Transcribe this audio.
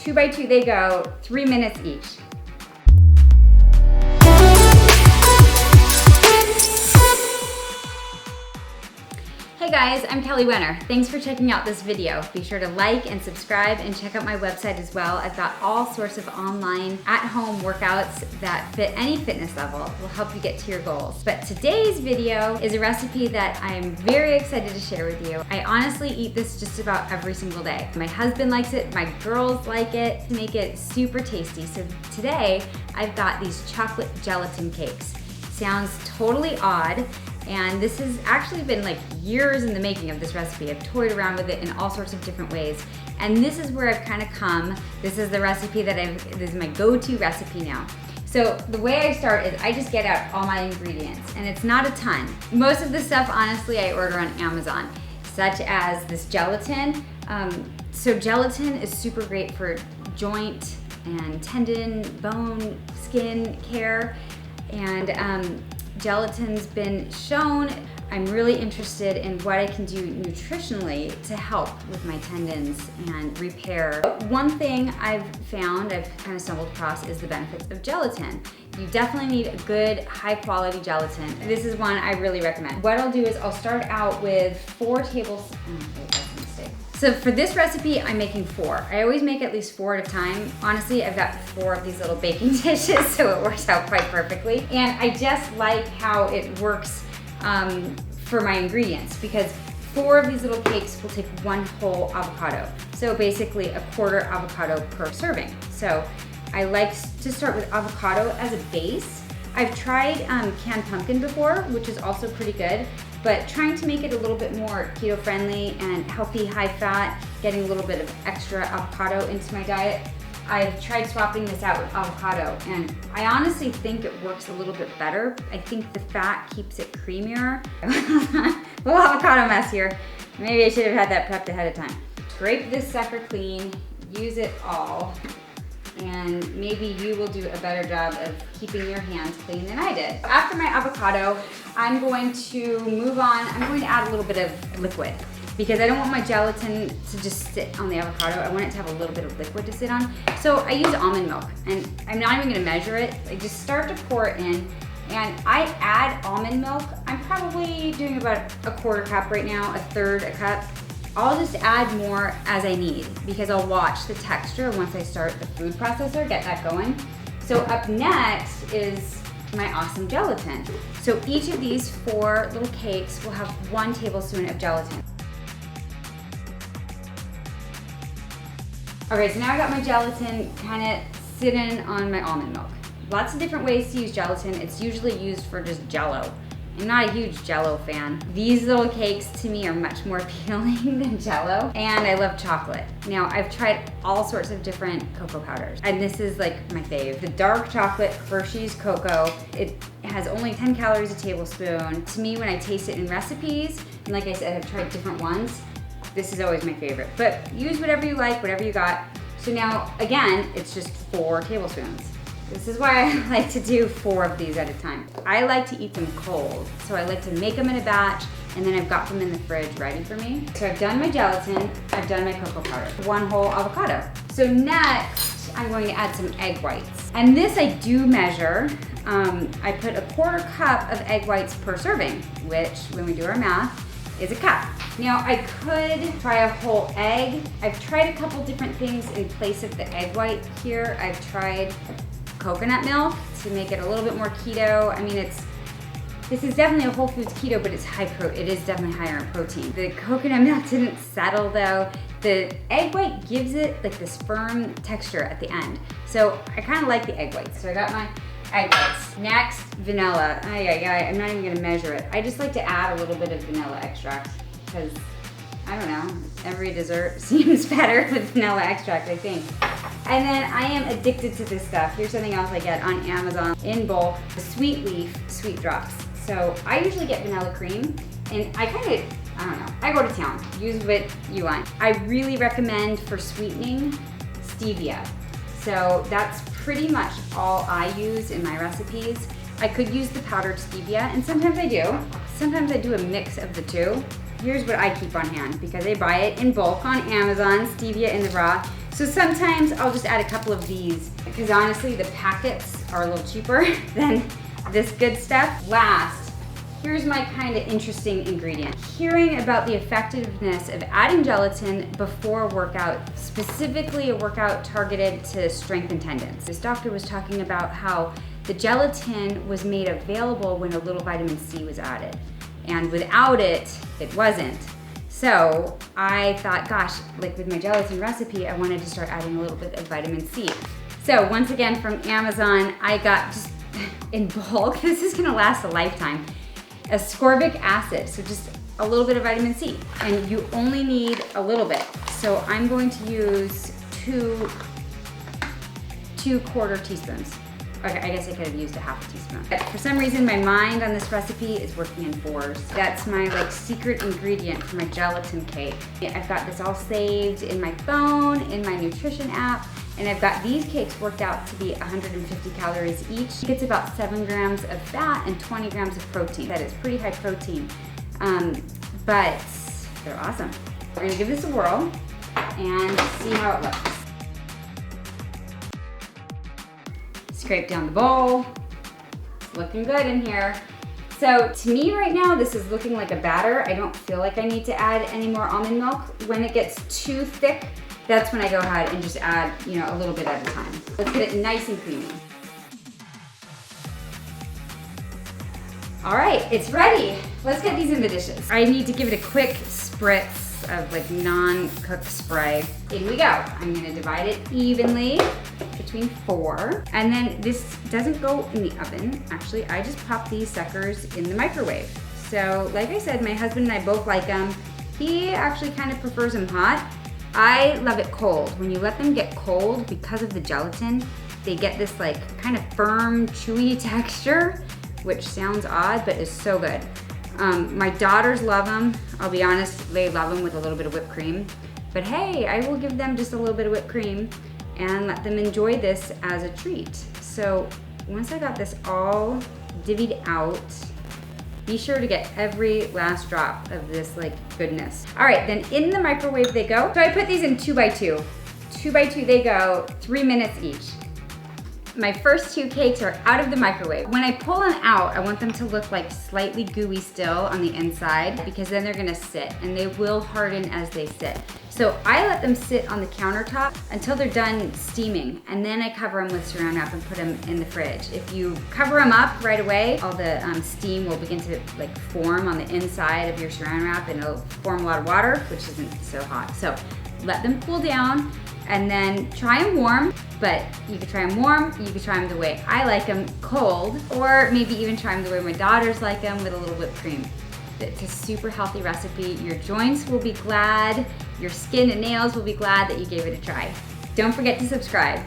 2 by 2 they go, 3 minutes each. Hey guys, I'm Kelly Wenner. Thanks for checking out this video. Be sure to like and subscribe and check out my website as well. I've got all sorts of online at-home workouts that fit any fitness level, will help you get to your goals. But today's video is a recipe that I'm very excited to share with you. I honestly eat this just about every single day. My husband likes it, my girls like it, to make it super tasty. So today, I've got these chocolate gelatin cakes. Sounds totally odd, and this has actually been like years in the making of this recipe. I've toyed around with it in all sorts of different ways. And this is where I've kind of come. This is the recipe that this is my go-to recipe now. So the way I start is I just get out all my ingredients, and it's not a ton. Most of the stuff, honestly, I order on Amazon, such as this gelatin. So gelatin is super great for joint and tendon, bone, skin care. And gelatin's been shown. I'm really interested in what I can do nutritionally to help with my tendons and repair. One thing I've found, I've kind of stumbled across, is the benefits of gelatin. You definitely need a good, high quality gelatin. This is one I really recommend. What I'll do is I'll start out with 4 tablespoons. So for this recipe, I'm making 4. I always make at least 4 at a time. Honestly, I've got 4 of these little baking dishes, so it works out quite perfectly. And I just like how it works for my ingredients, because 4 of these little cakes will take 1 whole avocado. So basically a 1/4 avocado per serving. So I like to start with avocado as a base. I've tried canned pumpkin before, which is also pretty good, but trying to make it a little bit more keto friendly and healthy, high fat, getting a little bit of extra avocado into my diet, I've tried swapping this out with avocado, and I honestly think it works a little bit better. I think the fat keeps it creamier. Little avocado mess here. Maybe I should have had that prepped ahead of time. Scrape this sucker clean, use it all, and maybe you will do a better job of keeping your hands clean than I did. After my avocado, I'm going to move on. I'm going to add a little bit of liquid, because I don't want my gelatin to just sit on the avocado. I want it to have a little bit of liquid to sit on. So I use almond milk, and I'm not even gonna measure it. I just start to pour it in, and I add almond milk. I'm probably doing about a 1/4 cup right now, 1/3 a cup. I'll just add more as I need, because I'll watch the texture once I start the food processor, get that going. So up next is my awesome gelatin. So each of these 4 little cakes will have 1 tablespoon of gelatin. Okay, so now I got my gelatin kind of sitting on my almond milk. Lots of different ways to use gelatin. It's usually used for just Jell-O. I'm not a huge Jell-O fan. These little cakes to me are much more appealing than Jell-O, and I love chocolate. Now, I've tried all sorts of different cocoa powders, and this is like my fave. The dark chocolate Hershey's cocoa, it has only 10 calories a tablespoon. To me, when I taste it in recipes, and like I said, I've tried different ones, this is always my favorite. But use whatever you like, whatever you got. So now, again, it's just 4 tablespoons. This is why I like to do 4 of these at a time. I like to eat them cold, so I like to make them in a batch, and then I've got them in the fridge ready for me. So I've done my gelatin, I've done my cocoa powder, 1 whole avocado. So next, I'm going to add some egg whites. And this I do measure. I put a 1/4 cup of egg whites per serving, which, when we do our math, is a cup. Now I could try a whole egg. I've tried a couple different things in place of the egg white here. I've tried coconut milk to make it a little bit more keto. I mean, this is definitely a whole foods keto, but it's it is definitely higher in protein. The coconut milk didn't settle though. The egg white gives it like this firm texture at the end. So I kind of like the egg whites. So I got my egg whites. Next, vanilla. I'm not even gonna measure it. I just like to add a little bit of vanilla extract, because I don't know, every dessert seems better with vanilla extract, I think. And then I am addicted to this stuff. Here's something else I get on Amazon in bulk, the Sweet Leaf Sweet Drops. So I usually get vanilla cream, and I don't know, I go to town. Use what you want. I really recommend for sweetening stevia. So that's pretty much all I use in my recipes. I could use the powdered stevia, and sometimes I do. Sometimes I do a mix of the two. Here's what I keep on hand, because I buy it in bulk on Amazon, stevia in the raw. So sometimes I'll just add a couple of these because honestly the packets are a little cheaper than this good stuff. Last, here's my kind of interesting ingredient. Hearing about the effectiveness of adding gelatin before a workout, specifically a workout targeted to strength and tendons. This doctor was talking about how the gelatin was made available when a little vitamin C was added. And without it, it wasn't. So I thought, gosh, like with my gelatin recipe, I wanted to start adding a little bit of vitamin C. So once again from Amazon, I got just in bulk, this is gonna last a lifetime, ascorbic acid, so just a little bit of vitamin C. And you only need a little bit. So I'm going to use two quarter teaspoons. Okay, I guess I could have used a half a teaspoon. But for some reason, my mind on this recipe is working in 4s. That's my like secret ingredient for my gelatin cake. I've got this all saved in my phone, in my nutrition app, and I've got these cakes worked out to be 150 calories each. It's about 7 grams of fat and 20 grams of protein. That is pretty high protein, but they're awesome. We're gonna give this a whirl and see how it looks. Scrape down the bowl. It's looking good in here. So to me right now, this is looking like a batter. I don't feel like I need to add any more almond milk. When it gets too thick, that's when I go ahead and just add, you know, a little bit at a time. Let's get it nice and creamy. All right, it's ready. Let's get these in the dishes. I need to give it a quick spritz of like non-cooked spray. In we go. I'm gonna divide it evenly between 4. And then this doesn't go in the oven. Actually, I just pop these suckers in the microwave. So like I said, my husband and I both like them. He actually kind of prefers them hot. I love it cold. When you let them get cold, because of the gelatin, they get this like kind of firm, chewy texture, which sounds odd, but is so good. My daughters love them. I'll be honest, they love them with a little bit of whipped cream. But hey, I will give them just a little bit of whipped cream and let them enjoy this as a treat. So once I got this all divvied out, be sure to get every last drop of this like goodness. All right, then in the microwave they go. So I put these in 2x2. 2x2 they go, 3 minutes each. My first 2 cakes are out of the microwave. When I pull them out, I want them to look like slightly gooey still on the inside because then they're gonna sit and they will harden as they sit. So I let them sit on the countertop until they're done steaming, and then I cover them with saran wrap and put them in the fridge. If you cover them up right away, all the steam will begin to like form on the inside of your saran wrap and it'll form a lot of water, which isn't so hot. So let them cool down and then try them warm, but you could try them warm, you could try them the way I like them, cold, or maybe even try them the way my daughters like them with a little whipped cream. It's a super healthy recipe. Your joints will be glad, your skin and nails will be glad that you gave it a try. Don't forget to subscribe.